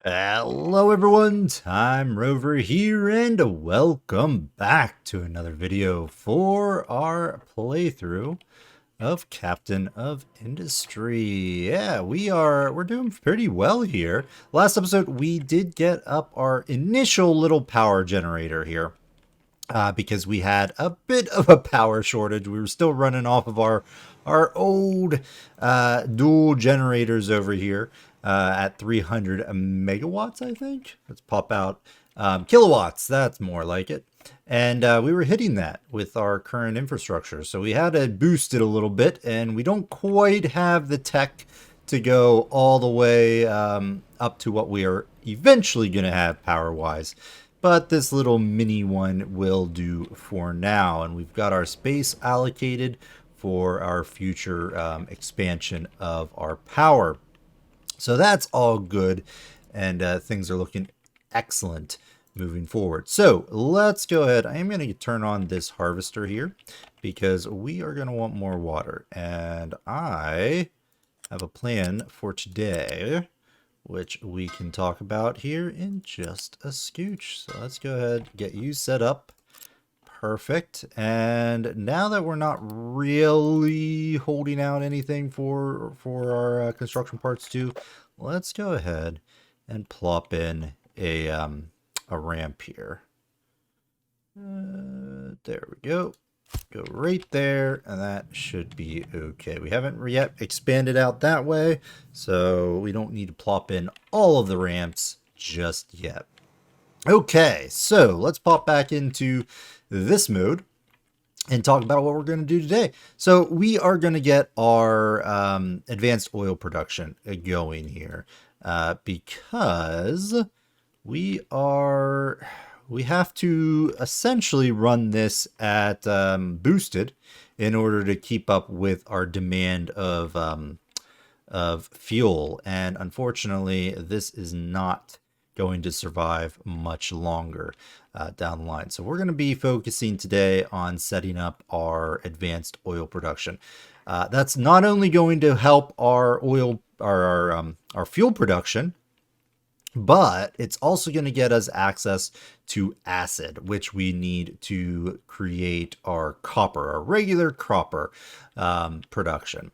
Hello everyone, Time Rover here and welcome back to another video for our playthrough of Captain of Industry. Yeah, we're doing pretty well here. Last episode we did get up our initial little power generator here. Because we had a bit of a power shortage. We were still running off of our old dual generators over here at 300 megawatts, I think. Let's pop out kilowatts. That's more like it. And we were hitting that with our current infrastructure. So we had to boost it a little bit, and we don't quite have the tech to go all the way up to what we are eventually going to have power-wise. But this little mini one will do for now. And we've got our space allocated for our future expansion of our power. So that's all good. And things are looking excellent moving forward. So let's go ahead. I am going to turn on this harvester here because we are going to want more water. And I have a plan for today, which we can talk about here in just a scooch. So let's go ahead, get you set up. Perfect. And now that we're not really holding out anything for our construction parts too, let's go ahead and plop in a ramp here. There we go. Go right there, and that should be okay. We haven't yet expanded out that way, so we don't need to plop in all of the ramps just yet. Okay, so let's pop back into this mode and talk about what we're going to do today. So we are going to get our advanced oil production going here because we have to essentially run this at boosted in order to keep up with our demand of fuel. And unfortunately, this is not going to survive much longer down the line. So we're going to be focusing today on setting up our advanced oil production. That's not only going to help our fuel production, but it's also going to get us access to acid, which we need to create our copper, our regular copper production,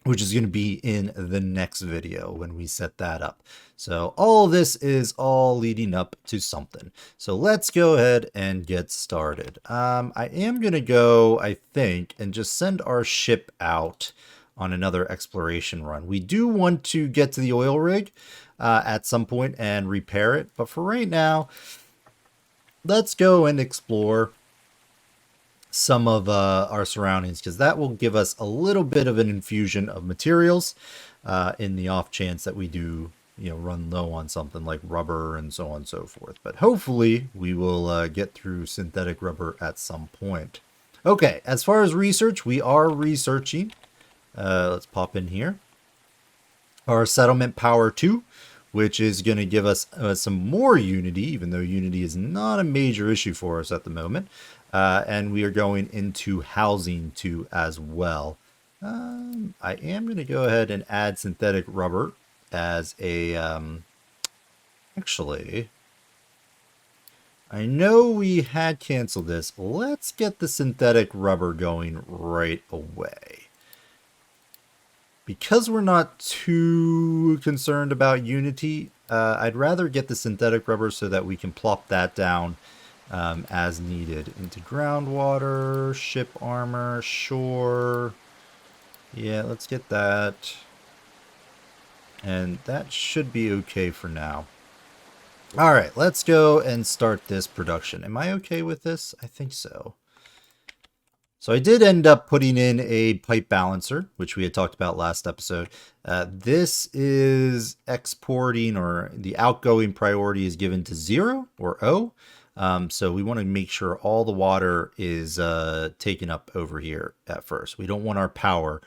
which is going to be in the next video when we set that up. So all this is all leading up to something. So let's go ahead and get started. I am going to go, I think, and just send our ship out on another exploration run. We do want to get to the oil rig at some point and repair it. But for right now, let's go and explore some of our surroundings, because that will give us a little bit of an infusion of materials in the off chance that we do, run low on something like rubber and so on and so forth. But hopefully we will get through synthetic rubber at some point. Okay, as far as research, we are researching. Let's pop in here. Our settlement power 2, which is going to give us some more unity, even though unity is not a major issue for us at the moment. And we are going into housing 2 as well. I am going to go ahead and add synthetic rubber as a... actually, I know we had canceled this. Let's get the synthetic rubber going right away. Because we're not too concerned about unity, I'd rather get the synthetic rubber so that we can plop that down as needed. Into groundwater, ship armor, shore. Yeah, let's get that. And that should be okay for now. All right, let's go and start this production. Am I okay with this? I think so. So I did end up putting in a pipe balancer, which we had talked about last episode. This is exporting, or the outgoing priority is given to 0 or O. So we want to make sure all the water is taken up over here at first. We don't want our power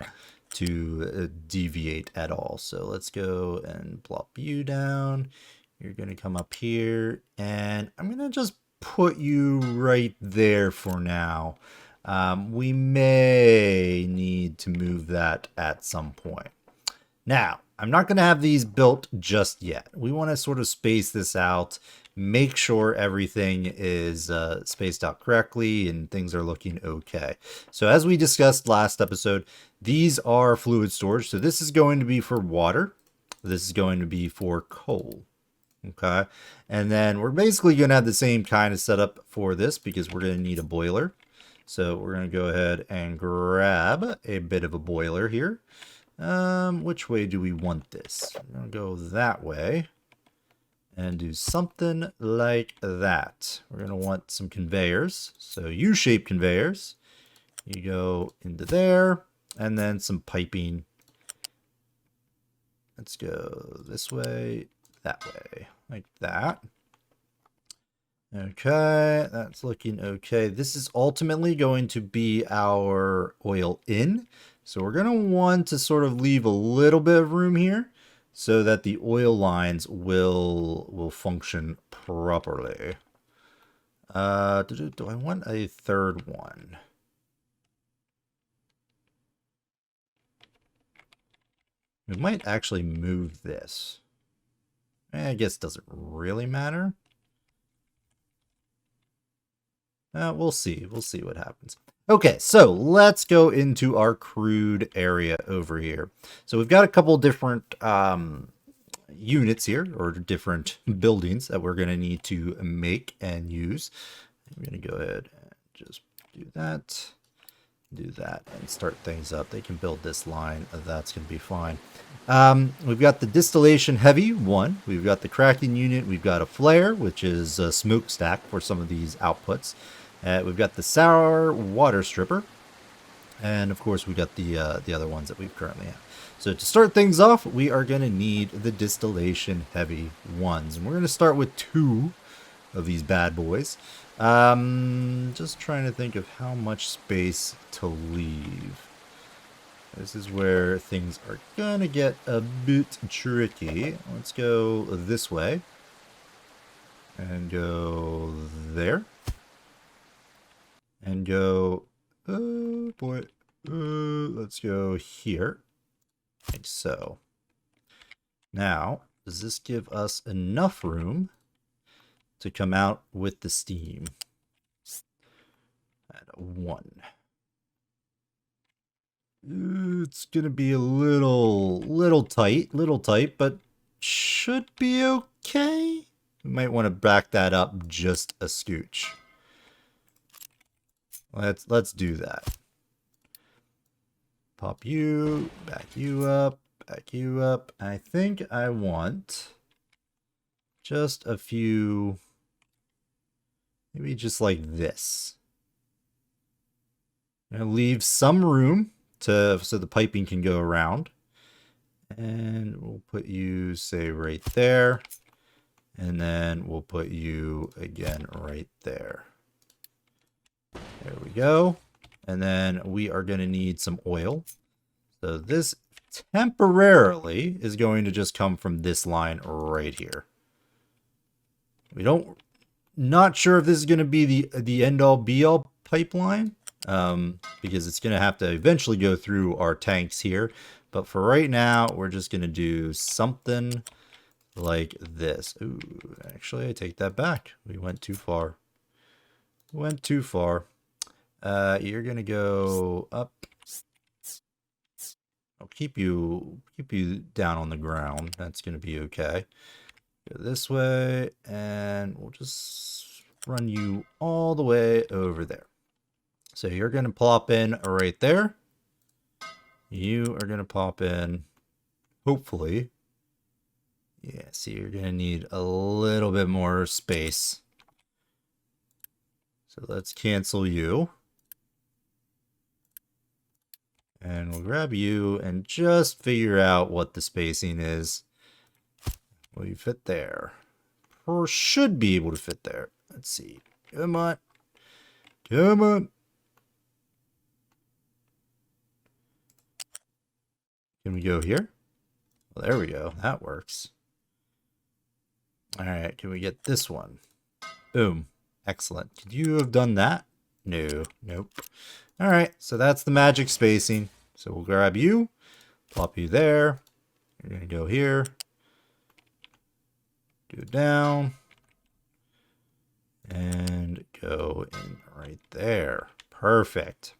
to deviate at all. So let's go and plop you down. You're going to come up here, and I'm going to just put you right there for now. We may need to move that at some point. Now, I'm not going to have these built just yet. We want to sort of space this out, make sure everything is spaced out correctly and things are looking okay. So as we discussed last episode, these are fluid storage. So this is going to be for water. This is going to be for coal. Okay. And then we're basically going to have the same kind of setup for this because we're going to need a boiler. So we're going to go ahead and grab a bit of a boiler here. Which way do we want this? We're going to go that way and do something like that. We're going to want some conveyors. So U-shaped conveyors. You go into there and then some piping. Let's go this way, that way, like that. Okay, that's looking okay. This is ultimately going to be our oil in. So we're going to want to sort of leave a little bit of room here so that the oil lines will function properly. Do I want a third one? We might actually move this. I guess it doesn't really matter. We'll see. We'll see what happens. Okay, so let's go into our crude area over here. So we've got a couple different units here, or different buildings that we're going to need to make and use. I'm going to go ahead and just do that, and start things up. They can build this line. That's going to be fine. We've got the distillation heavy one. We've got the cracking unit. We've got a flare, which is a smokestack for some of these outputs. We've got the sour water stripper. And of course, we've got the other ones that we currently have. So to start things off, we are going to need the distillation heavy ones. And we're going to start with 2 of these bad boys. Just trying to think of how much space to leave. This is where things are gonna get a bit tricky. Let's go this way. And go there. And go, oh boy, let's go here. Like so. Now, does this give us enough room to come out with the steam? At a 1. It's gonna be a little tight, but should be okay. We might want to back that up just a scooch. Let's do that. Pop you, back you up, back you up. I think I want just a few, maybe just like this. I'm gonna leave some room so the piping can go around. And we'll put you, say, right there. And then we'll put you again right there. There we go. And then we are going to need some oil. So this temporarily is going to just come from this line right here. Not sure if this is going to be the end-all be-all pipeline. Because it's going to have to eventually go through our tanks here. But for right now, we're just going to do something like this. Ooh, actually, I take that back. We went too far. Went too far. You're going to go up. I'll keep you down on the ground. That's going to be okay. Go this way, and we'll just run you all the way over there. So you're going to plop in right there. You are going to pop in, hopefully. Yeah, see, you're going to need a little bit more space. So let's cancel you. And we'll grab you and just figure out what the spacing is. Will you fit there? Or should be able to fit there. Let's see. Come on. Come on. Can we go here? Well, there we go. That works. All right. Can we get this one? Boom. Excellent. Could you have done that? No. Nope. All right. So that's the magic spacing. So we'll grab you, plop you there, We're going to go here. Go down. And go in right there. Perfect.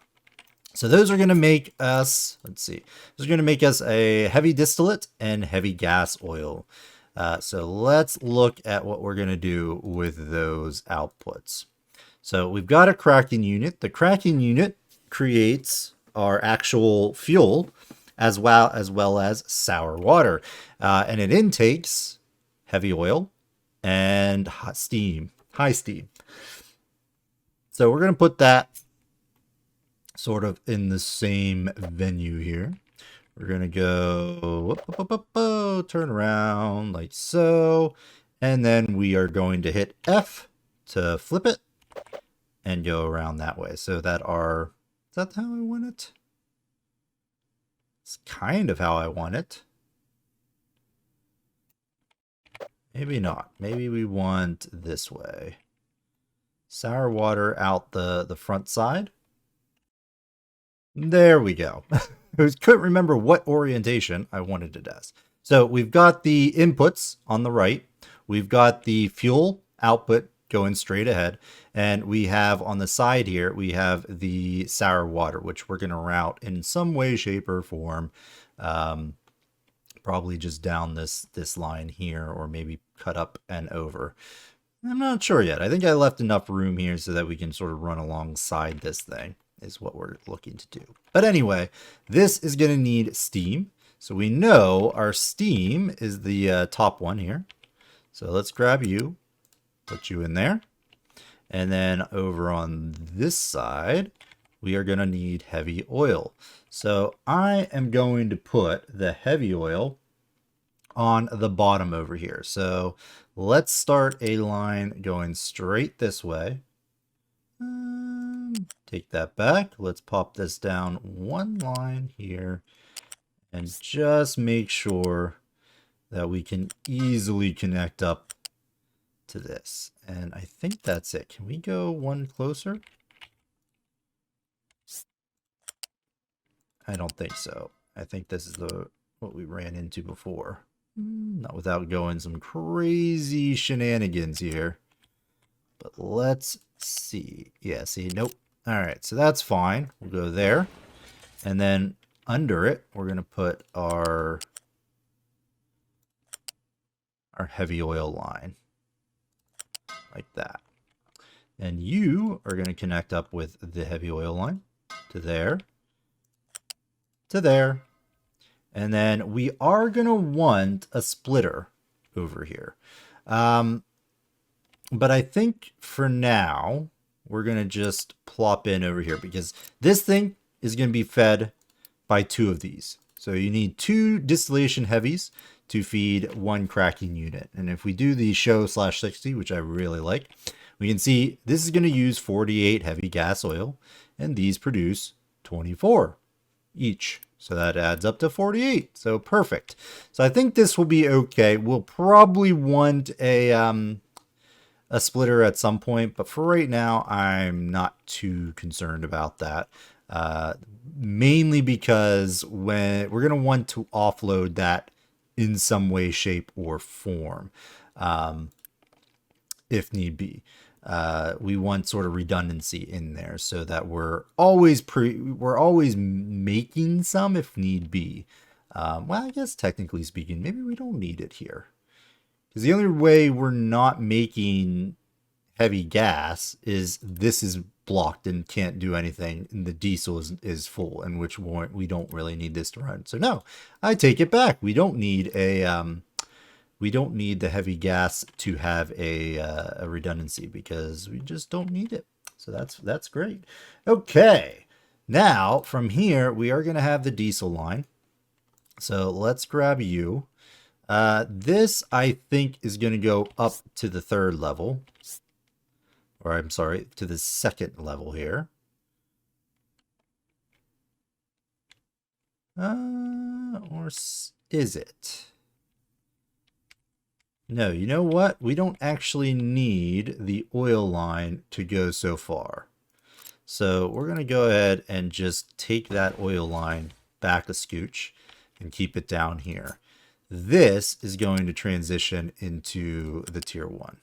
So those are going to make us, let's see, those are going to make us a heavy distillate and heavy gas oil. So let's look at what we're going to do with those outputs. So we've got a cracking unit. The cracking unit creates our actual fuel as well as sour water. And it intakes heavy oil and hot steam, high steam. So we're going to put that sort of in the same venue here. We're going to go turn around like so. And then we are going to hit F to flip it and go around that way. So that is that how I want it? It's kind of how I want it. Maybe not. Maybe we want this way. Sour water out the front side. There we go. I couldn't remember what orientation I wanted it as. So we've got the inputs on the right. We've got the fuel output going straight ahead. And we have on the side here, we have the sour water, which we're going to route in some way, shape, or form. Probably just down this line here, or maybe cut up and over. I'm not sure yet. I think I left enough room here so that we can sort of run alongside this thing is what we're looking to do. But anyway, this is going to need steam. So we know our steam is the top one here. So let's grab you, put you in there. And then over on this side, we are going to need heavy oil. So I am going to put the heavy oil on the bottom over here. So let's start a line going straight this way. Take that back. Let's pop this down one line here and just make sure that we can easily connect up to this. And I think that's it. Can we go one closer? I don't think so. I think this is what we ran into before. Not without going some crazy shenanigans here. But let's see. Yeah, see, nope. All right, so that's fine. We'll go there. And then under it, we're going to put our heavy oil line. Like that. And you are going to connect up with the heavy oil line to there. To there. And then we are going to want a splitter over here. But I think for now, we're going to just plop in over here because this thing is going to be fed by two of these. So you need two distillation heavies to feed one cracking unit. And if we do the show/60, which I really like, we can see this is going to use 48 heavy gas oil and these produce 24 each. So that adds up to 48. So perfect. So I think this will be okay. We'll probably want a splitter at some point, but for right now, I'm not too concerned about that. Mainly because when we're going to want to offload that in some way, shape, or form, if need be. We want sort of redundancy in there so that we're always making some if need be. Well, I guess technically speaking, maybe we don't need it here. Because the only way we're not making heavy gas is this is blocked and can't do anything, and the diesel is full, in which we don't really need this to run. So no, I take it back. We don't need the heavy gas to have a redundancy because we just don't need it. So that's great. Okay, now from here we are going to have the diesel line. So let's grab you. This, I think, is going to go up to the third level. Or, I'm sorry, to the second level here. Or is it? No, you know what? We don't actually need the oil line to go so far. So we're going to go ahead and just take that oil line back a scooch and keep it down here. This is going to transition into the tier 1.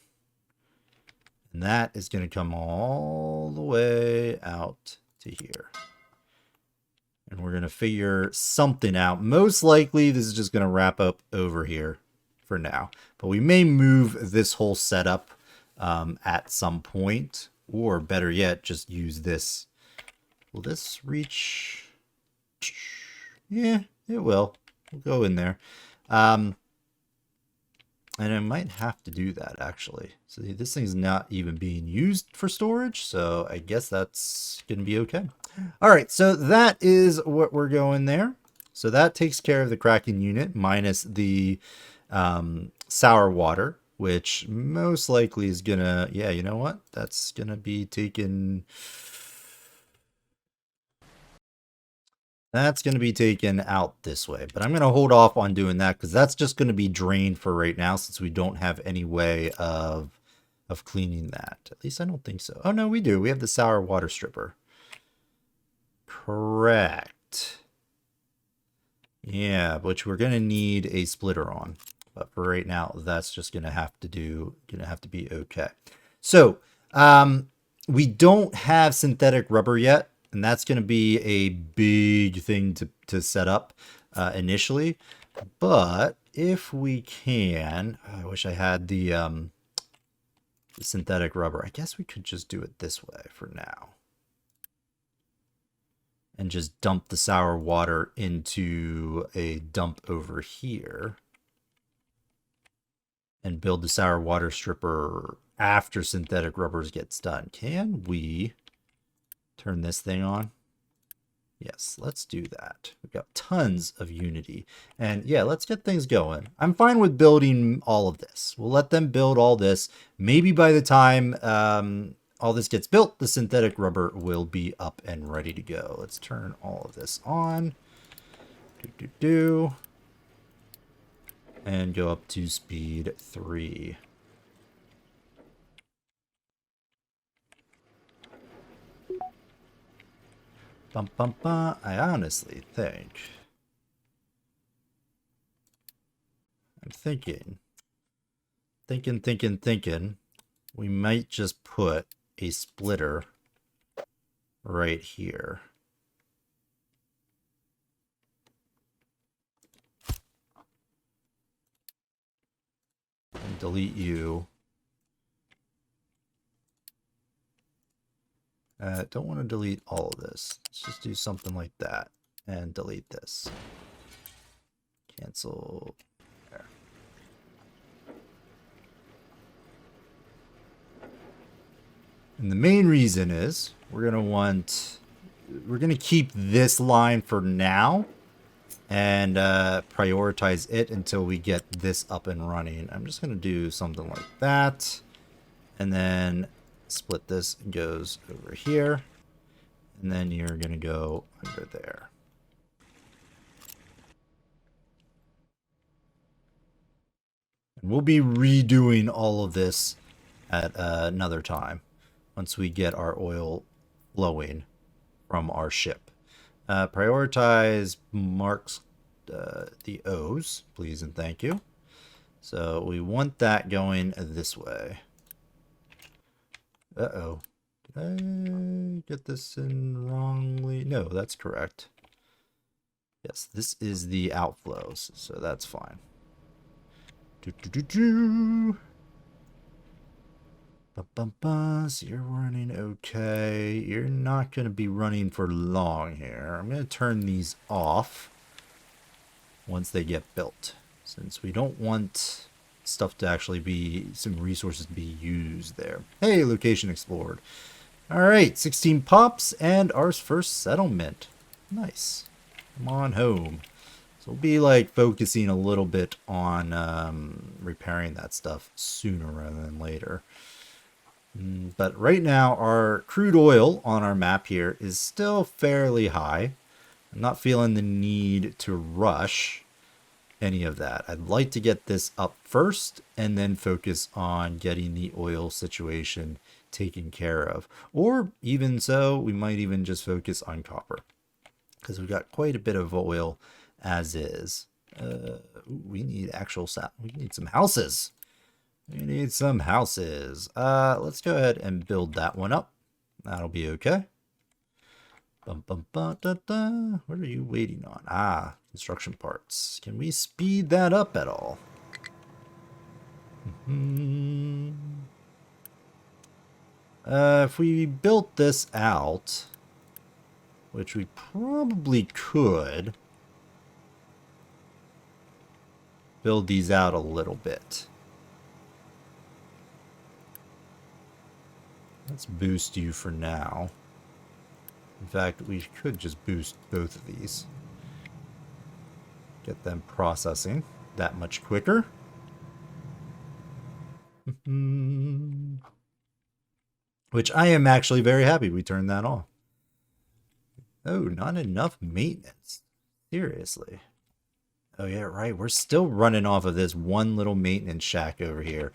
And that is going to come all the way out to here. And we're going to figure something out. Most likely, this is just going to wrap up over here for now. But we may move this whole setup at some point. Or better yet, just use this. Will this reach? Yeah, it will. We'll go in there. And I might have to do that, actually. So this thing's not even being used for storage, so I guess that's going to be okay. All right, so that is what we're going there. So that takes care of the Kraken unit, minus the sour water, which most likely is going to... Yeah, you know what? That's going to be taken... That's going to be taken out this way, but I'm going to hold off on doing that because that's just going to be drained for right now since we don't have any way of cleaning that. At least I don't think so. Oh, no, we do. We have the sour water stripper. Correct. Yeah, which we're going to need a splitter on. But for right now, that's just going to have to be okay. So, we don't have synthetic rubber yet. And that's going to be a big thing to set up initially. But if we can, I wish I had the synthetic rubber. I guess we could just do it this way for now. And just dump the sour water into a dump over here. And build the sour water stripper after synthetic rubbers gets done. Can we... turn this thing on? Yes, let's do that. We've got tons of Unity. And yeah, let's get things going. I'm fine with building all of this. We'll let them build all this. Maybe by the time all this gets built, the synthetic rubber will be up and ready to go. Let's turn all of this on. And go up to speed 3. Bum, bum, bum. I honestly think... I'm thinking... we might just put a splitter right here. And delete you. Don't want to delete all of this. Let's just do something like that and delete this. Cancel. There. And the main reason is we're going to keep this line for now and prioritize it until we get this up and running. I'm just going to do something like that. And then split this and goes over here, and then you're gonna go under there. And we'll be redoing all of this at another time once we get our oil flowing from our ship. Prioritize marks the O's, please and thank you. So we want that going this way. Uh-oh. Did I get this in wrongly? No, that's correct. Yes, this is the outflows, so that's fine. So you're running okay. You're not going to be running for long here. I'm going to turn these off once they get built, since we don't want... stuff to actually be, some resources to be used there. Hey, location explored. All right, 16 pops and our first settlement. Nice. Come on home. So we'll be like focusing a little bit on repairing that stuff sooner rather than later. But right now our crude oil on our map here is still fairly high. I'm not feeling the need to rush any of that. I'd like to get this up first and then focus on getting the oil situation taken care of. Or even so, we might even just focus on copper because we've got quite a bit of oil as is. Ooh, we need we need some houses. We need some houses. Let's go ahead and build that one up. That'll be okay. Bum, bum, bum, da, da. What are you waiting on? Ah, construction parts. Can we speed that up at all? If we built this out, which we probably could, build these out a little bit. Let's boost you for now. In fact, we could just boost both of these. Get them processing that much quicker. Which I am actually very happy we turned that off. Oh, not enough maintenance. Seriously. Oh yeah, right. We're still running off of this one little maintenance shack over here.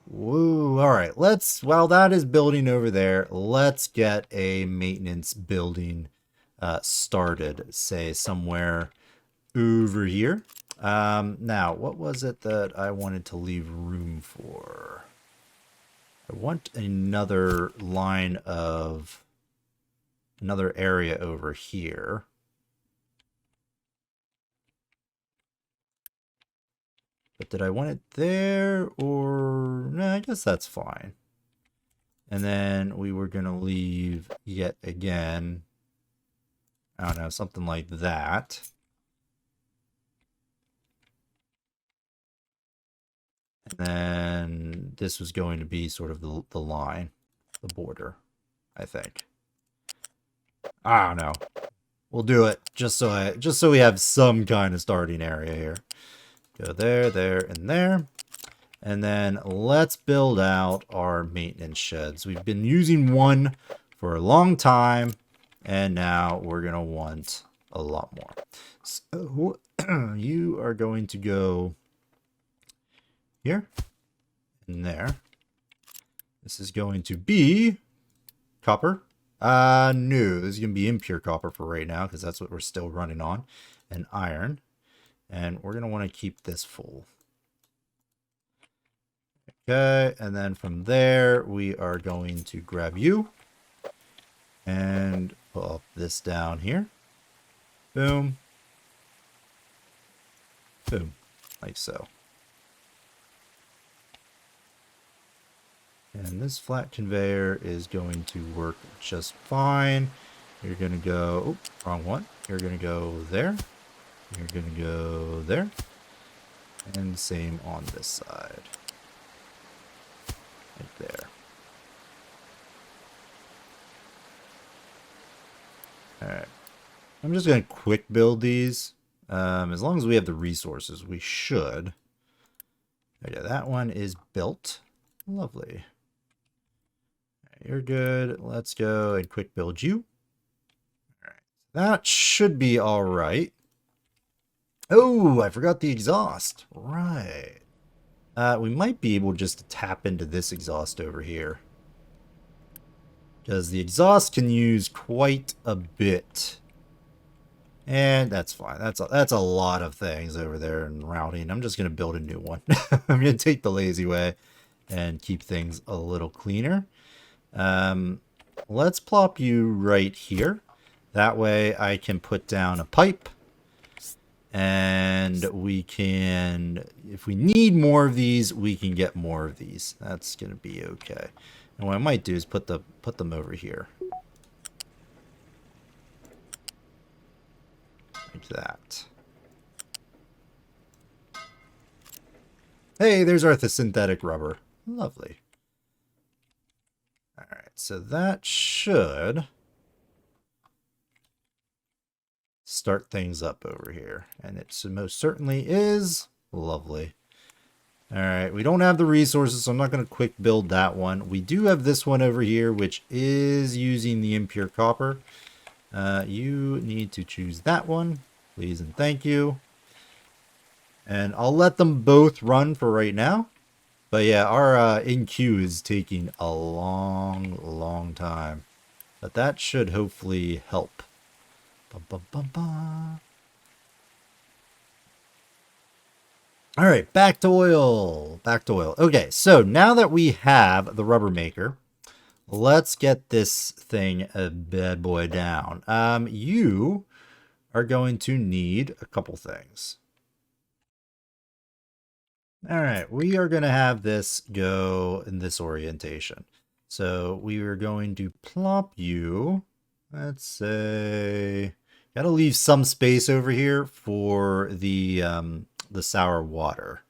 Woo. All right. While that is building over there, let's get a maintenance building started, say somewhere over here. Now, what was it that I wanted to leave room for? I want another line of another area over here. But did I want it there or no, I guess that's fine. And then we were going to leave yet again, I don't know, something like that. And then this was going to be sort of the line, the border, I think. I don't know. We'll do it just so we have some kind of starting area here. Go there, there, and there. And then let's build out our maintenance sheds. We've been using one for a long time, and now we're going to want a lot more. So you are going to go here and there. This is going to be copper. No, this is going to be impure copper for right now because that's what we're still running on. And iron. And we're going to want to keep this full. Okay, and then from there, we are going to grab you. And pull up this down here. Boom. Boom. Like so. And this flat conveyor is going to work just fine. You're going to go, oh, wrong one. You're going to go there. You're going to go there. And same on this side. Right there. Alright. I'm just going to quick build these. As long as we have the resources, we should. Okay, that one is built. Lovely. You're good. Let's go and quick build you. Alright. That should be alright. Oh, I forgot the exhaust. Right. We might be able just to tap into this exhaust over here. Because the exhaust can use quite a bit. And that's fine. That's a lot of things over there in routing. I'm just going to build a new one. I'm going to take the lazy way and keep things a little cleaner. Let's plop you right here. That way I can put down a pipe. And we can, if we need more of these, we can get more of these. That's going to be okay. And what I might do is put them over here. Like that. Hey, there's our synthetic rubber. Lovely. Alright, so that should start things up over here. And it most certainly is. Lovely. Alright, we don't have the resources, so I'm not going to quick build that one. We do have this one over here, which is using the impure copper. You need to choose that one, please and thank you. And I'll let them both run for right now. But yeah, our in-queue is taking a long time. But that should hopefully help. Bum, bum, bum, bum. All right, back to oil. Back to oil. Okay, so now that we have the rubber maker, let's get this thing a bad boy down. You are going to need a couple things. All right, we are going to have this go in this orientation. So we are going to plop you, let's say, got to leave some space over here for the sour water.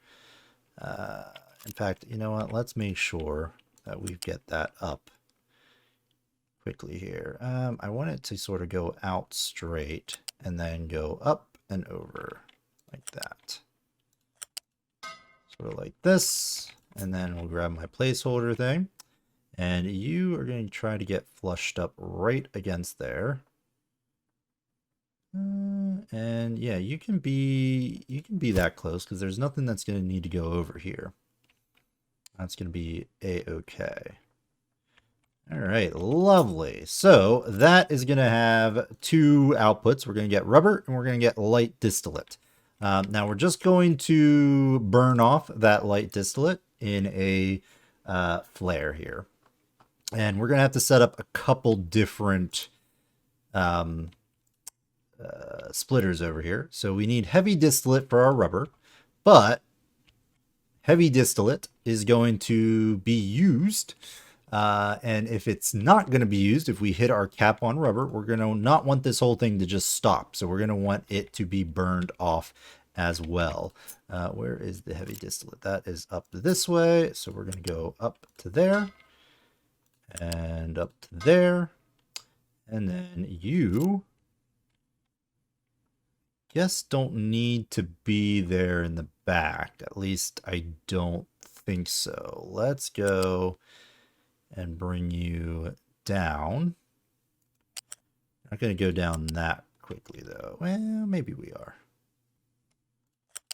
Uh, in fact, you know what? Let's make sure that we get that up quickly here. I want it to sort of go out straight and then go up and over like that. Sort of like this. And then we'll grab my placeholder thing. And you are going to try to get flushed up right against there. And yeah, you can be that close because there's nothing that's going to need to go over here. That's going to be a-okay. All right, lovely. So that is going to have two outputs. We're going to get rubber and we're going to get light distillate. Now we're just going to burn off that light distillate in a flare here. And we're going to have to set up a couple different splitters over here. So we need heavy distillate for our rubber, but heavy distillate is going to be used. And if it's not going to be used, if we hit our cap on rubber, we're going to not want this whole thing to just stop. So we're going to want it to be burned off as well. Where is the heavy distillate? That is up this way. So we're going to go up to there and up to there. And then you, guess, don't need to be there in the back. At least I don't think so. Let's go and bring you down. Not going to go down that quickly, though. Well, maybe we are.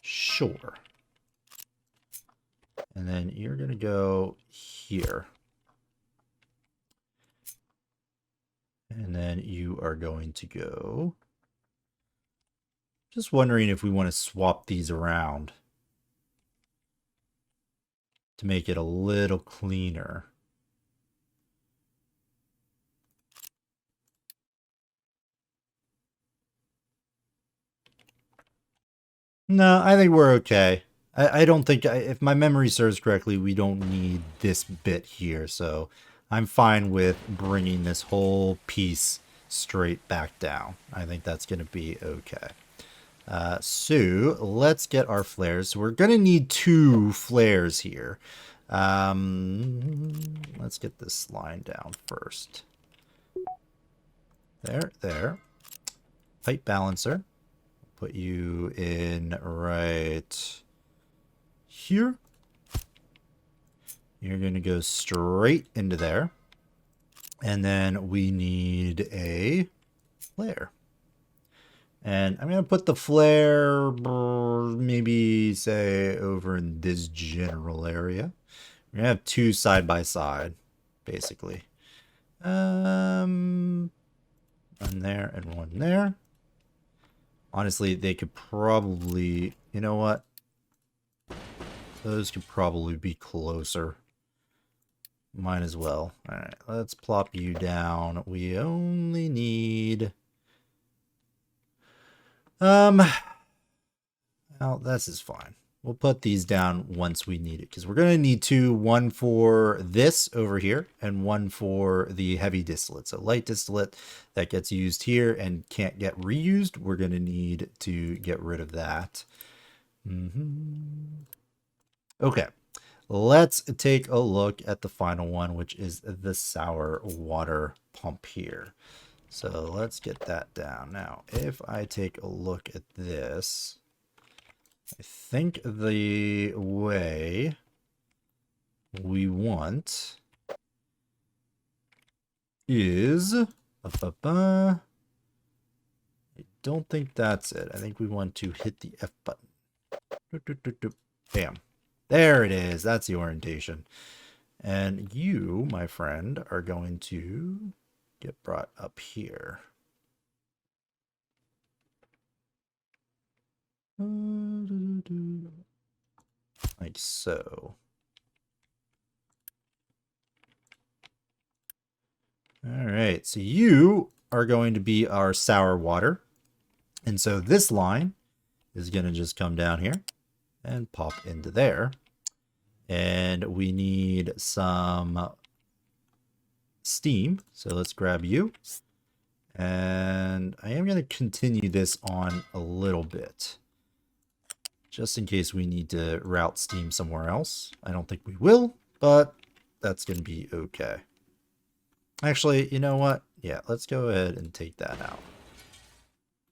Sure. And then you're going to go here. And then you are going to go... Just wondering if we want to swap these around to make it a little cleaner. No, I think we're okay. I don't think, if my memory serves correctly, we don't need this bit here. So I'm fine with bringing this whole piece straight back down. I think that's going to be okay. So let's get our flares. So we're going to need two flares here. Let's get this line down first. There. Pipe balancer. Put you in right here. You're going to go straight into there. And then we need a flare. And I'm going to put the flare, maybe say over in this general area. We're going to have two side by side, basically. One there and one there. Honestly, they could probably, you know what? Those could probably be closer. Might as well. All right, let's plop you down. We only need... well, this is fine. We'll put these down once we need it, because we're going to need two, one for this over here and one for the heavy distillate. So light distillate that gets used here and can't get reused, we're going to need to get rid of that. Okay, let's take a look at the final one, which is the sour water pump here. So let's get that down. Now, if I take a look at this, I think the way we want is... I don't think that's it. I think we want to hit the F button. Bam. There it is. That's the orientation. And you, my friend, are going to get brought up here. like so. All right, so you are going to be our sour water. And so this line is going to just come down here and pop into there. And we need some steam. So let's grab you. And I am going to continue this on a little bit, just in case we need to route steam somewhere else. I don't think we will, but that's going to be okay. Actually, you know what? Yeah, let's go ahead and take that out.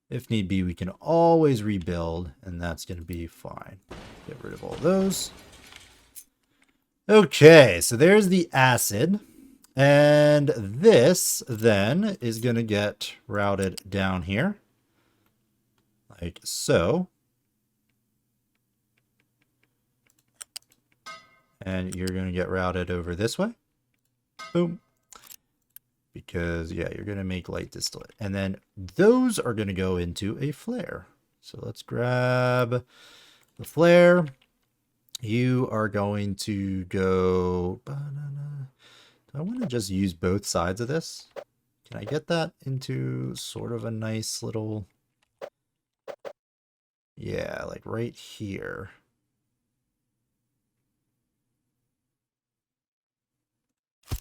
If need be, we can always rebuild, and that's going to be fine. Get rid of all those. Okay, so there's the acid. And this, then, is going to get routed down here. Like so. And you're going to get routed over this way. Boom. Because, yeah, you're going to make light distillate. And then those are going to go into a flare. So let's grab the flare. You are going to go... Do I want to just use both sides of this? Can I get that into sort of a nice little... Yeah, like right here.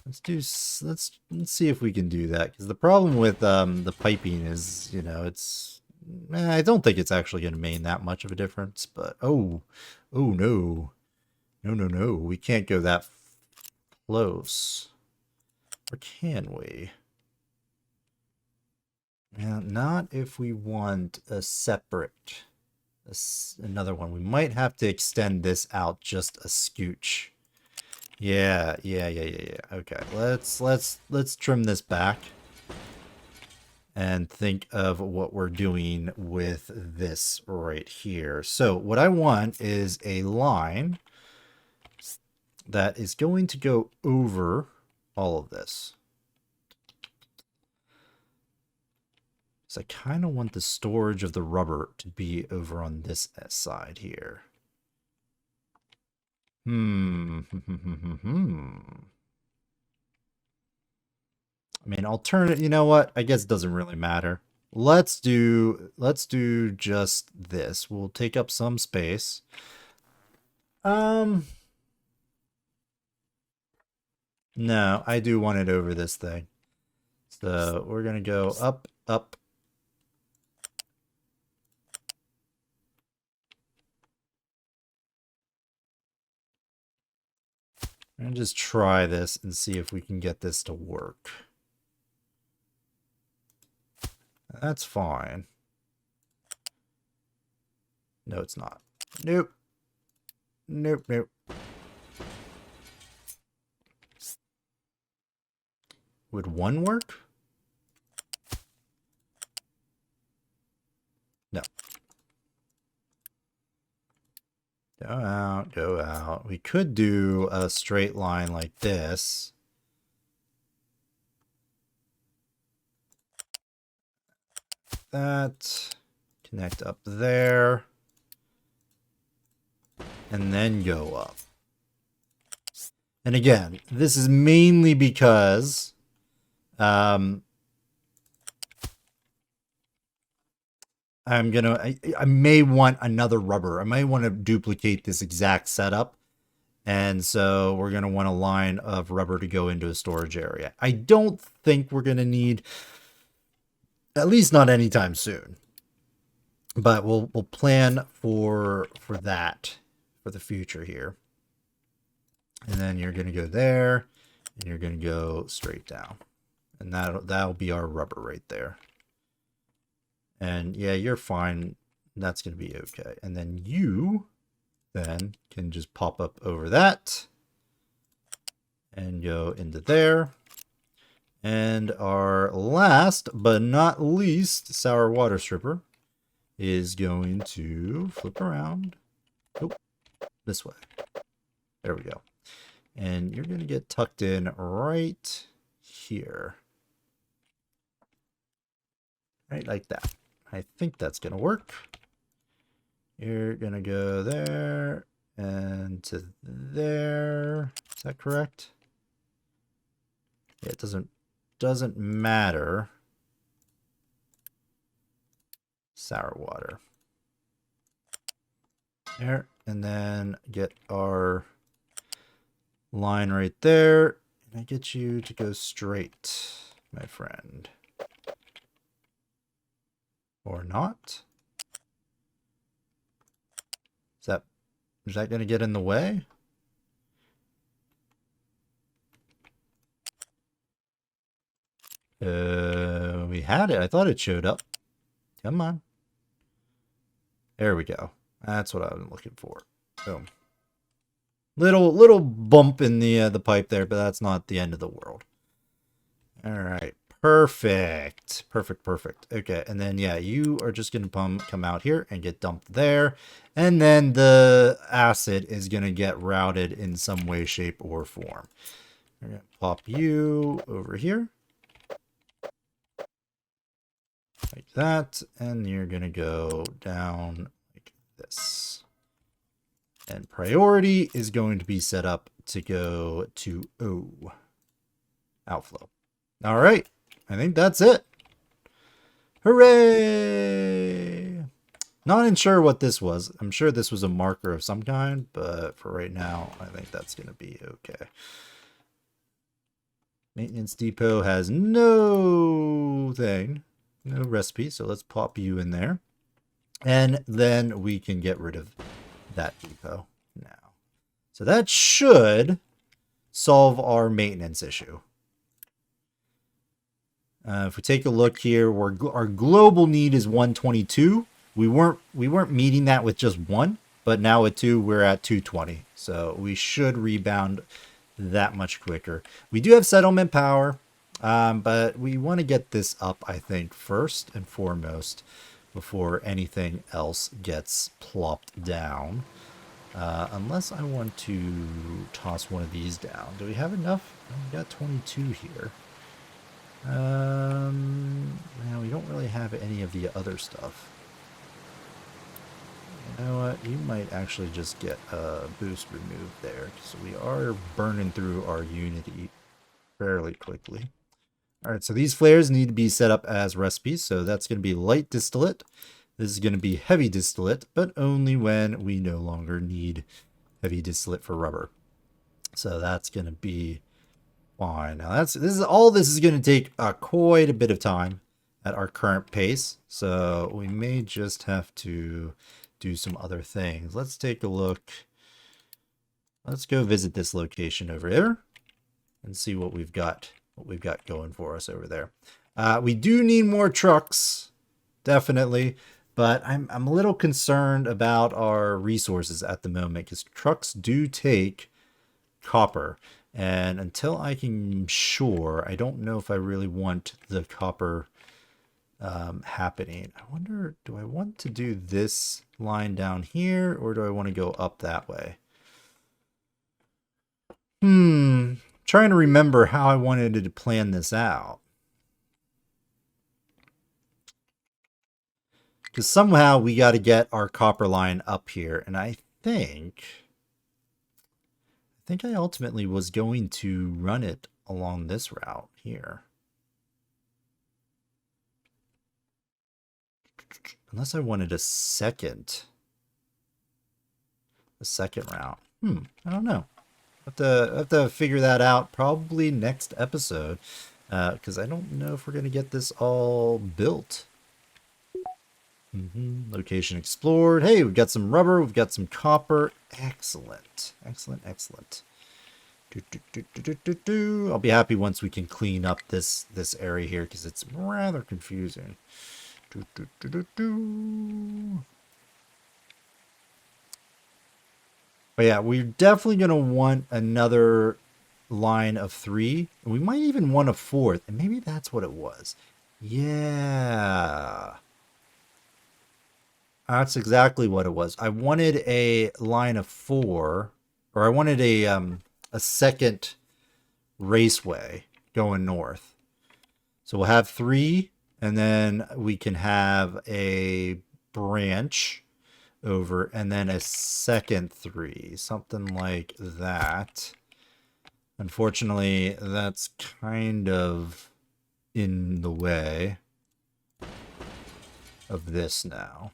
Let's see if we can do that, because the problem with the piping is, you know, it's I don't think it's actually going to make that much of a difference, but oh no, we can't go that close, or can we? Yeah, not if we want a separate another one. We might have to extend this out just a scooch. Yeah. Okay, let's trim this back and think of what we're doing with this right here. So what I want is a line that is going to go over all of this. So I kind of want the storage of the rubber to be over on this side here. I mean, alternate, you know what? I guess it doesn't really matter. Let's do just this. We'll take up some space. No, I do want it over this thing. So we're going to go up, up. And just try this and see if we can get this to work. That's fine. No, it's not. Nope. Nope. Would one work? No. Go out, go out. We could do a straight line like this. That. Connect up there. And then go up. And again, this is mainly because I may want another rubber. I may want to duplicate this exact setup. And so we're going to want a line of rubber to go into a storage area. I don't think we're going to need, at least not anytime soon. But we'll plan for that for the future here. And then you're going to go there, and you're going to go straight down. And that'll be our rubber right there. And yeah, you're fine. That's going to be okay. And then you then can just pop up over that and go into there. And our last but not least sour water stripper is going to flip around. Oh, this way. There we go. And you're going to get tucked in right here. Right like that. I think that's going to work. You're going to go there And to there. Is that correct? Yeah, it doesn't matter. Sour water. There. And then get our line right there. And I get you to go straight, my friend. Or not. Is that going to get in the way? We had it. I thought it showed up. Come on. There we go. That's what I was looking for. Boom. Little bump in the pipe there, but that's not the end of the world. All right. Perfect. Perfect. Okay, and then yeah, you are just gonna come out here and get dumped there, and then the acid is gonna get routed in some way, shape, or form. We're gonna pop you over here. Like that, and you're gonna go down like this. And priority is going to be set up to go to O. Outflow. All right. I think that's it. Hooray! Not sure what this was. I'm sure this was a marker of some kind, but for right now, I think that's going to be okay. Maintenance depot has no recipe, so let's pop you in there. And then we can get rid of that depot now. So that should solve our maintenance issue. If we take a look here, our global need is 122. We weren't meeting that with just one, but now with two, we're at 220. So we should rebound that much quicker. We do have settlement power, but we want to get this up, I think, first and foremost before anything else gets plopped down. Unless I want to toss one of these down. Do we have enough? We got 22 here. Well, we don't really have any of the other stuff. You know what? You might actually just get a boost removed there, because we are burning through our unity fairly quickly. Alright, so these flares need to be set up as recipes, so that's going to be light distillate. This is going to be heavy distillate, but only when we no longer need heavy distillate for rubber. So that's going to be fine. Now this is going to take quite a bit of time at our current pace, so we may just have to do some other things. Let's take a look. Let's go visit this location over here and see what we've got going for us over there. We do need more trucks, definitely, but I'm a little concerned about our resources at the moment, because trucks do take copper. And until I can sure, I don't know if I really want the copper happening. I wonder, do I want to do this line down here, or do I want to go up that way? Trying to remember how I wanted to plan this out. Because somehow we got to get our copper line up here, and I think I ultimately was going to run it along this route here. Unless I wanted a second route. I don't know. I have to figure that out probably next episode, because I don't know if we're going to get this all built. Location explored. Hey, we've got some rubber. We've got some copper. Excellent. I'll be happy once we can clean up this area here, because it's rather confusing. But yeah, we're definitely going to want another line of 3. We might even want a 4th, and maybe that's what it was. Yeah. That's exactly what it was. I wanted a line of 4, or I wanted a second raceway going north. So we'll have 3, and then we can have a branch over, and then a second 3, something like that. Unfortunately, that's kind of in the way of this now.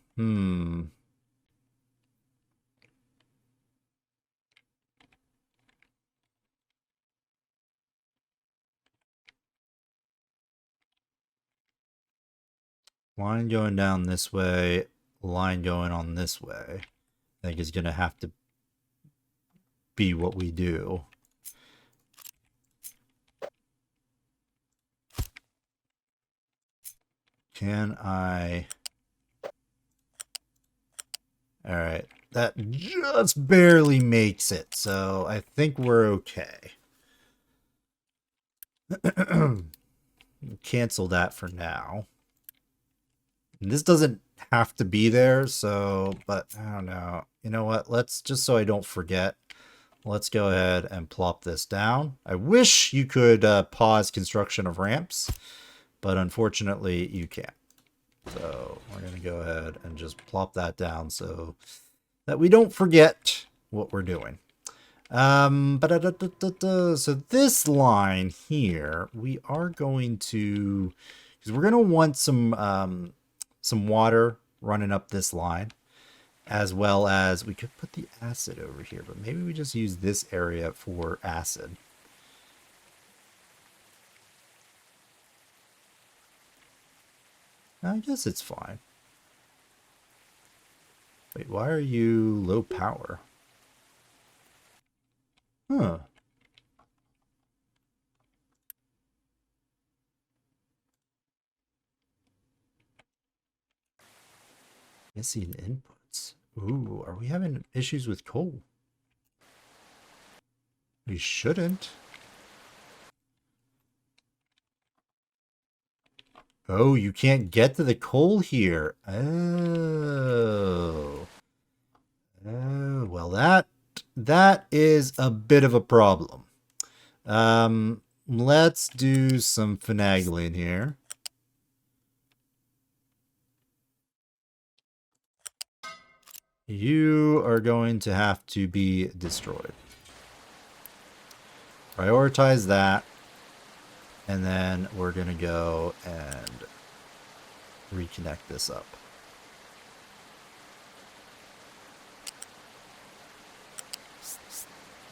Line going down this way, line going on this way. I think is going to have to be what we do. Can I... Alright, that just barely makes it, so I think we're okay. Cancel that for now. And this doesn't have to be there, so, but I don't know. You know what? Let's, just so I don't forget, let's go ahead and plop this down. I wish you could pause construction of ramps, but unfortunately you can't. So we're going to go ahead and just plop that down so that we don't forget what we're doing. So this line here, we are going to, because we're going to want some water running up this line, as well as we could put the acid over here, but maybe we just use this area for acid. I guess it's fine. Wait, why are you low power? Huh. Missing inputs. Ooh, are we having issues with coal? We shouldn't. Oh, you can't get to the coal here. Oh. Oh, well that is a bit of a problem. Let's do some finagling here. You are going to have to be destroyed. Prioritize that. And then we're going to go and reconnect this up.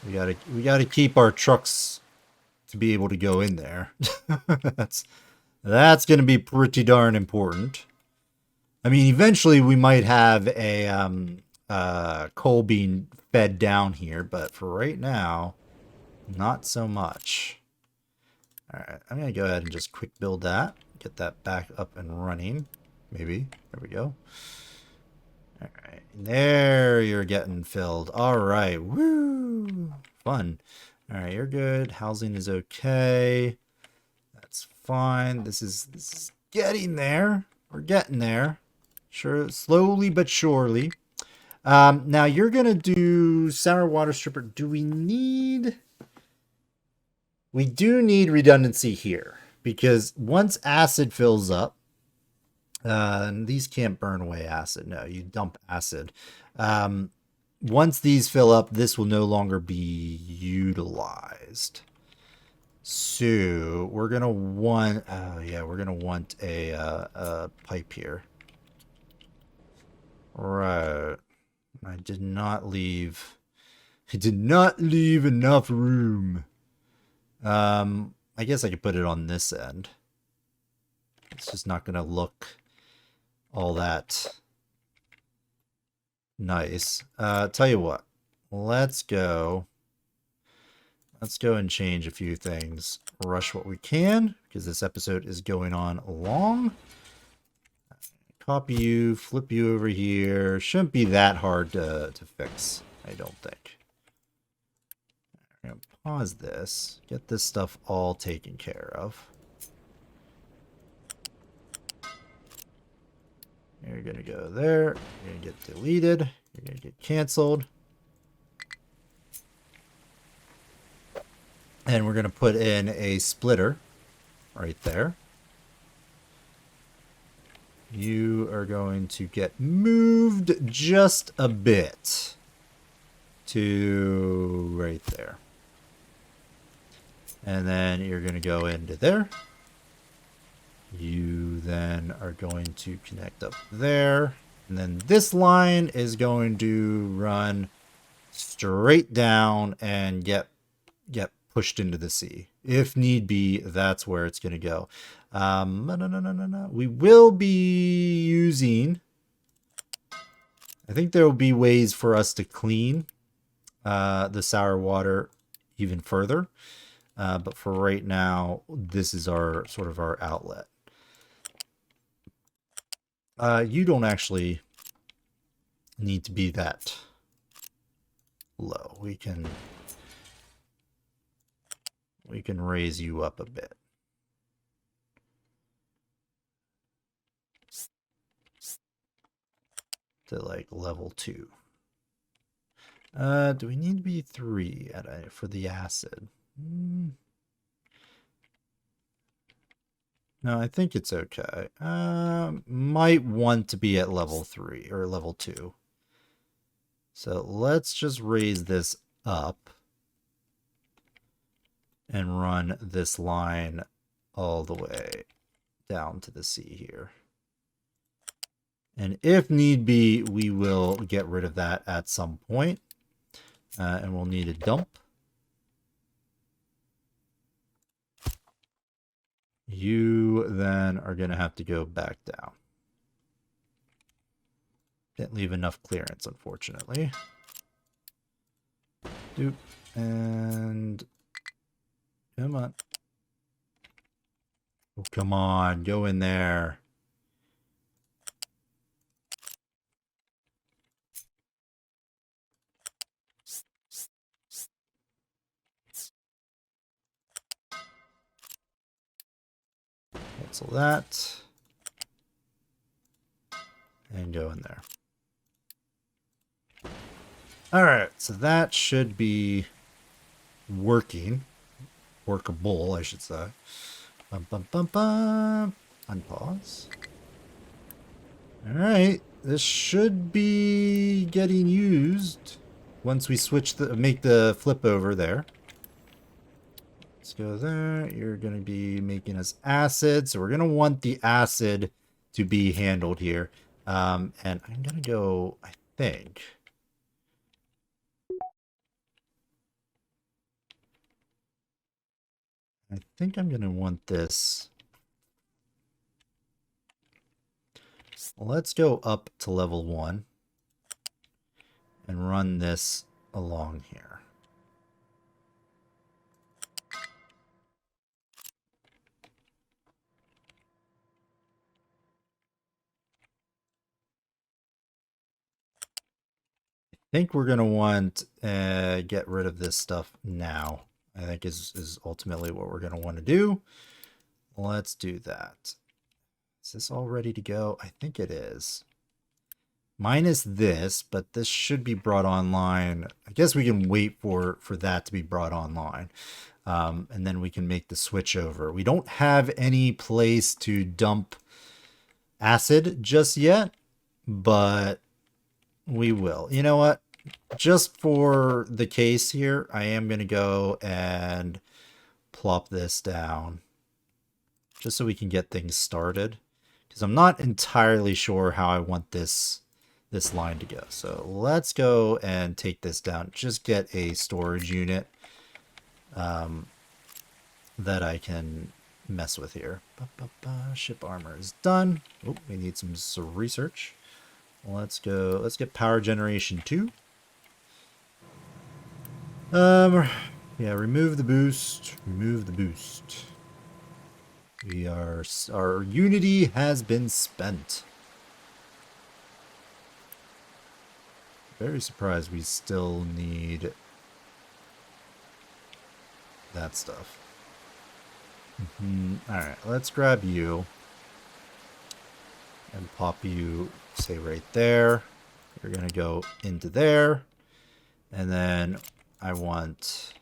We gotta keep our trucks to be able to go in there. That's going to be pretty darn important. I mean, eventually we might have a coal being fed down here, but for right now, not so much. All right, I'm going to go ahead and just quick build that. Get that back up and running. Maybe. There we go. All right. There you're getting filled. All right. Woo! Fun. All right, you're good. Housing is okay. That's fine. This is getting there. We're getting there. Sure, slowly but surely. Now you're going to do sour water stripper. Do we need... We do need redundancy here, because once acid fills up, and these can't burn away acid. No, you dump acid. Once these fill up, this will no longer be utilized. So we're gonna want, we're gonna want a pipe here. Right. I did not leave enough room. I guess I could put it on this end. It's just not going to look all that nice. Tell you what, let's go and change a few things. Rush what we can, because this episode is going on long. Copy you, flip you over here. Shouldn't be that hard to fix, I don't think. I'm going to pause this, get this stuff all taken care of. You're going to go there. You're going to get deleted. You're going to get canceled. And we're going to put in a splitter right there. You are going to get moved just a bit to right there. And then you're going to go into there. You then are going to connect up there. And then this line is going to run straight down and get pushed into the sea. If need be, that's where it's going to go. No. We will be using... I think there will be ways for us to clean the sour water even further. But for right now, this is our sort of our outlet. You don't actually need to be that low. We can raise you up a bit. To like level 2. Do we need to be 3 for the acid? No, I think it's okay. Might want to be at level 3 or level 2. So let's just raise this up and run this line all the way down to the sea here. And if need be, we will get rid of that at some point. And we'll need a dump. You then are going to have to go back down. Didn't leave enough clearance, unfortunately. Doop. And... come on. Oh, come on. Go in there. Cancel that. And go in there. Alright, so that should be working. Workable, I should say. Bum, bum, bum, bum. Unpause. Alright, this should be getting used once we switch make the flip over there. Let's go there. You're going to be making us acid, so we're going to want the acid to be handled here. And I'm going to go, I think... I'm going to want this. Let's go up to level 1 and run this along here. I think we're going to want get rid of this stuff now. I think is ultimately what we're going to want to do. Let's do that. Is this all ready to go? I think it is. Minus this, but this should be brought online. I guess we can wait for that to be brought online. And then we can make the switch over. We don't have any place to dump acid just yet, but we will. You know what? Just for the case here, I am going to go and plop this down just so we can get things started, because I'm not entirely sure how I want this line to go. So let's go and take this down. Just get a storage unit that I can mess with here. Ship armor is done. Oh, we need some research. Let's go. Let's get power generation 2. Yeah, remove the boost. Remove the boost. Our unity has been spent. Very surprised we still need that stuff. Alright, let's grab you and pop you, say, right there. You're going to go into there. And then I want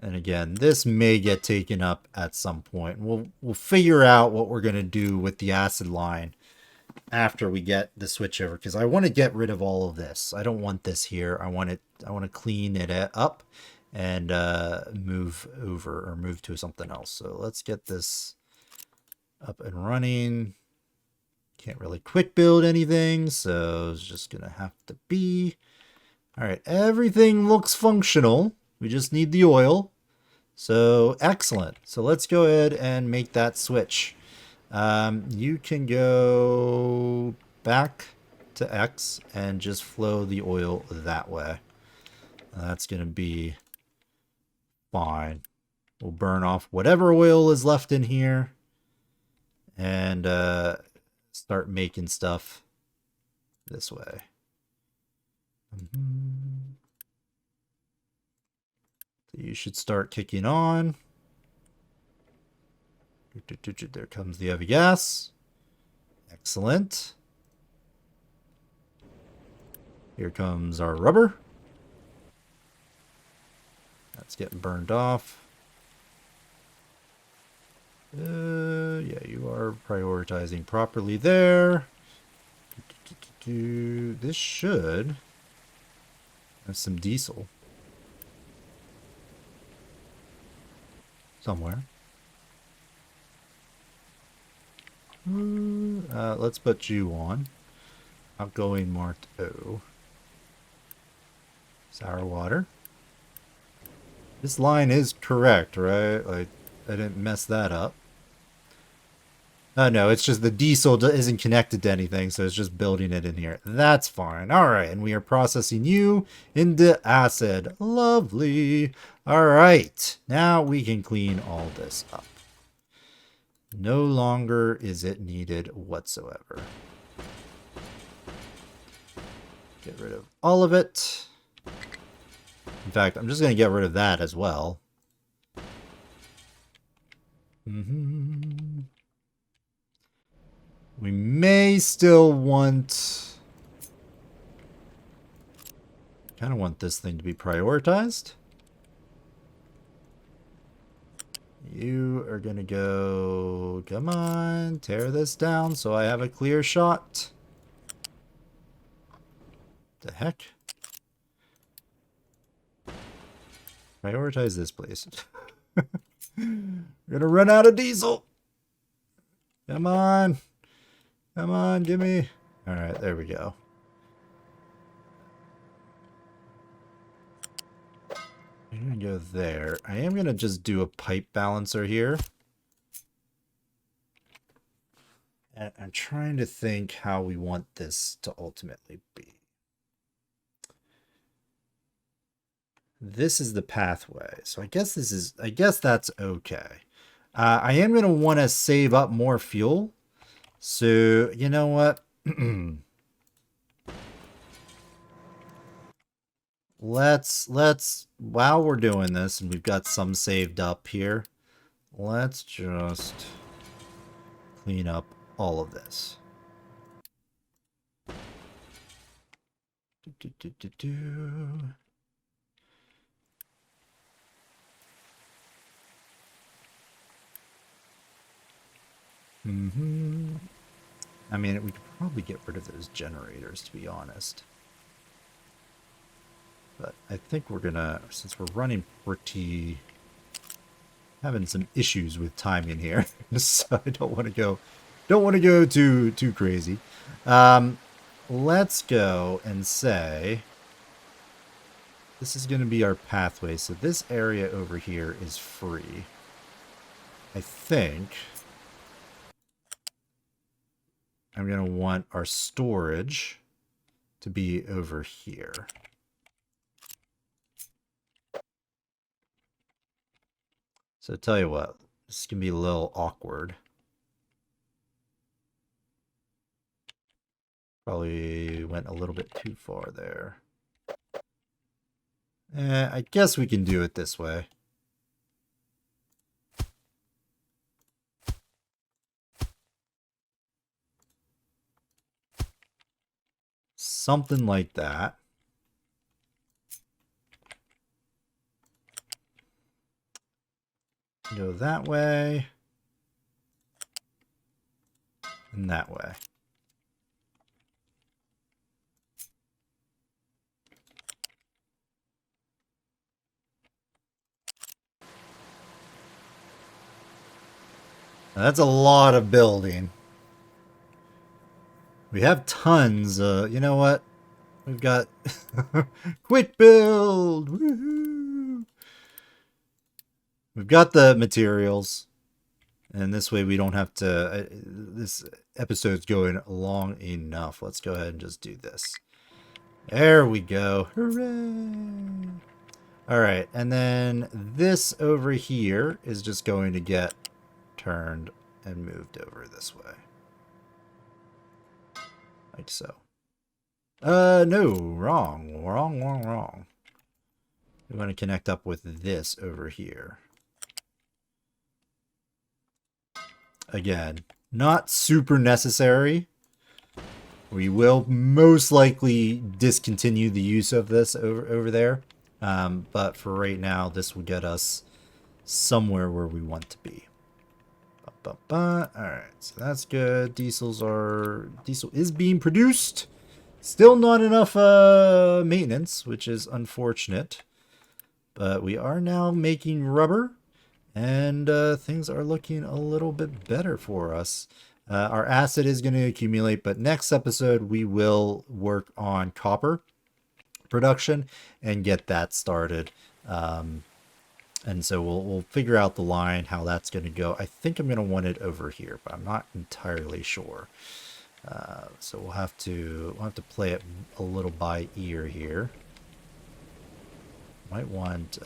And again, this may get taken up at some point. We'll figure out what we're going to do with the acid line after we get the switch over, because I want to get rid of all of this. I don't want this here. I want to clean it up and move over or move to something else. So let's get this up and running. Can't really quick build anything, so it's just gonna have to be. All right, everything looks functional. We just need the oil. So excellent. So let's go ahead and make that switch. You can go back to X and just flow the oil that way. That's going to be fine. We'll burn off whatever oil is left in here and start making stuff this way. So you should start kicking on. There comes the heavy gas. Excellent. Here comes our rubber. That's getting burned off. Yeah, you are prioritizing properly there. This should have some diesel somewhere. Let's put you on. Outgoing marked O. Sour water. This line is correct, right? Like, I didn't mess that up. Oh, no, it's just the diesel isn't connected to anything, so it's just building it in here. That's fine. All right, and we are processing you into acid. Lovely. All right, now we can clean all this up. No longer is it needed whatsoever. Get rid of all of it. In fact, I'm just going to get rid of that as well. We may still want... kind of want this thing to be prioritized. You are going to go... come on, tear this down so I have a clear shot. The heck? Prioritize this, please. We're gonna run out of diesel. Come on. Come on, give me. Alright, there we go. I'm gonna go there. I am gonna just do a pipe balancer here. And I'm trying to think how we want this to ultimately be. This is the pathway. So I guess that's okay. I am going to want to save up more fuel. So, you know what? let's, while we're doing this, and we've got some saved up here, let's just clean up all of this. I mean, we could probably get rid of those generators, to be honest. But I think we're gonna, since we're running pretty... having some issues with timing here, so I don't want to go too crazy. Let's go and say this is going to be our pathway. So this area over here is free. I think I'm going to want our storage to be over here. So tell you what, this can be a little awkward. Probably went a little bit too far there. I guess we can do it this way. Something like that. Go that way. And that way. Now, that's a lot of building. We have tons. You know what? We've got quick build. Woohoo! We've got the materials, and this way we don't have to. This episode's going long enough. Let's go ahead and just do this. There we go. Hooray! All right, and then this over here is just going to get turned and moved over this way. Like so. No, wrong. We want to connect up with this over here. Again, not super necessary. We will most likely discontinue the use of this over there. But for right now, this will get us somewhere where we want to be. Alright, so that's good. Diesel is being produced. Still not enough maintenance, which is unfortunate. But we are now making rubber, and things are looking a little bit better for us. Our acid is going to accumulate, but next episode we will work on copper production and get that started. And so we'll figure out the line, how that's going to go. I think I'm going to want it over here, but I'm not entirely sure. So we'll have to play it a little by ear here. Might want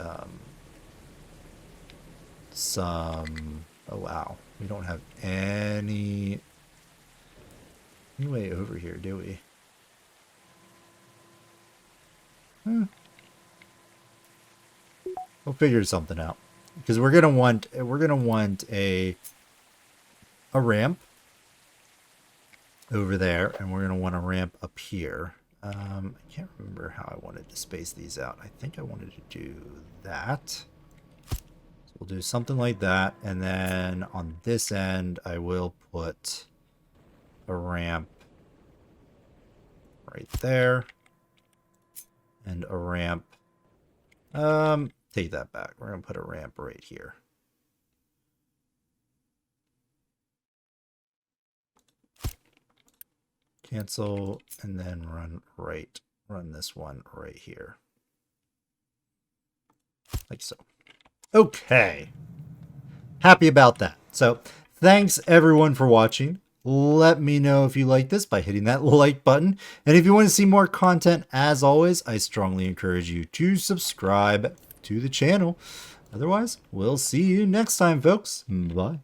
some. Oh wow, we don't have any way over here, do we? We'll figure something out, because we're gonna want a ramp over there, and we're gonna want a ramp up here. I can't remember how I wanted to space these out. I think I wanted to do that. So we'll do something like that, and then on this end, I will put a ramp right there, and a ramp. Take that back. We're gonna put a ramp right here. Cancel, and then run this one right here. Like so. Okay. Happy about that. So, thanks everyone for watching. Let me know if you like this by hitting that like button. And if you want to see more content, as always, I strongly encourage you to subscribe to the channel. Otherwise, we'll see you next time, folks. Bye.